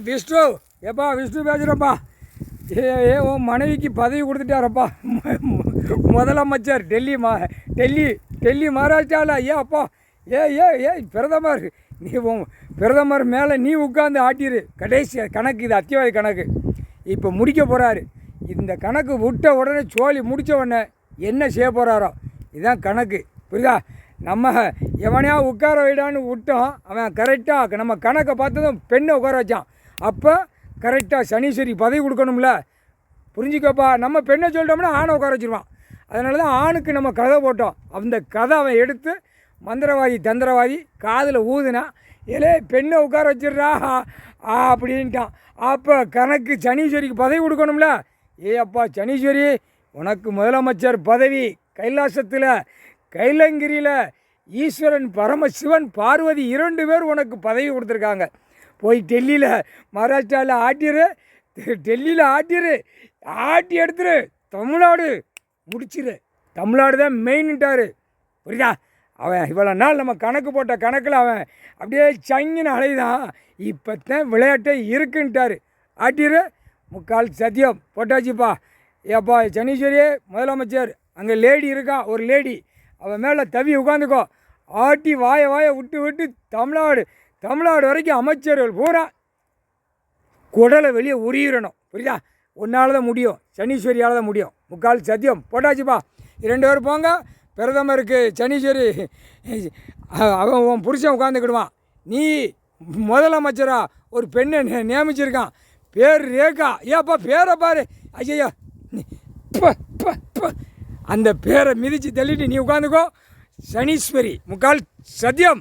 விஷ்ணு, ஏப்பா விஷ்ணு பேசுகிறப்பா. உன் மனைவிக்கு பதவி கொடுத்துட்டாரப்பா முதலமைச்சர். டெல்லி மகாராஷ்டிராவில். அப்பா பிரதமர், நீ பிரதமர் மேலே நீ உட்காந்து ஆட்டிரு. கடைசி கணக்கு இது, அத்தியாவதி கணக்கு இப்போ முடிக்க போகிறாரு. இந்த கணக்கு விட்ட உடனே சோழி முடித்த உடனே என்ன செய்ய போகிறாரோ இதுதான் கணக்கு, புரியுதா? நம்ம எவனையா உட்கார வைடான்னு விட்டோம், அவன் கரெக்டாக நம்ம கணக்கை பார்த்ததும் பெண்ணை உட்கார வச்சான். அப்போ கரெக்டாக சனீஸ்வரி பதவி கொடுக்கணும்ல, புரிஞ்சுக்கப்பா. நம்ம பெண்ணை சொல்லிட்டோம்னா ஆணை உட்கார வச்சுருவான். அதனால தான் ஆணுக்கு நம்ம கதை போட்டோம். அந்த கதை அவன் எடுத்து மந்திரவாதி தந்திரவாதி காதில் ஊதுனா, பெண்ணை உட்கார வச்சிடுறா அப்படின்ட்டான். அப்போ கணக்கு சனீஸ்வரிக்கு பதவி கொடுக்கணும்ல. அப்பா சனீஸ்வரி, உனக்கு முதலமைச்சர் பதவி கைலாசத்தில் கைலங்கிரியில் ஈஸ்வரன் பரமசிவன் பார்வதி 2 பேர் உனக்கு பதவி கொடுத்துருக்காங்க. போய் டெல்லியில் மகாராஷ்டிராவில் ஆட்டிரு, டெல்லியில் ஆட்டி எடுத்துரு, தமிழ்நாடு முடிச்சிரு. தமிழ்நாடு தான் மெயின்ட்டார், புரியுதா? அவன் இவ்வளோ நாள் நம்ம கணக்கு போட்ட கணக்கில் அவன் அப்படியே சங்கின அலைதான். இப்போ தான் விளையாட்டே இருக்குன்ட்டார். ஆட்டிரு, முக்கால் சத்தியம் போட்டாச்சுப்பா. ஏப்பா சனீஸ்வரி முதலமைச்சர், அங்கே லேடி இருக்கா, ஒரு லேடி, அவன் மேலே தவி உட்காந்துக்கோ. ஆட்டி வாயை விட்டு தமிழ்நாடு வரைக்கும் அமைச்சர்கள் பூரா குடலை வெளியே உரியிடணும், புரியுதா? உன்னால் தான் முடியும், சனீஸ்வரியால் தான் முடியும். முக்கால் சத்தியம் போட்டாச்சுப்பா. 2 பேர் போங்க. பிரதமருக்கு சனீஸ்வரி அவன் உன் புருஷன் உட்காந்துக்கிடுவான். நீ முதலமைச்சராக ஒரு பெண்ணை நியமிச்சிருக்கான், பேர் ரேகா. ஏப்பா பேரை பாரு, ஐயா அந்த பேரை மிதித்து தள்ளிட்டு நீ உட்காந்துக்கோ. சனீஸ்வரி முக்கால் சத்தியம்.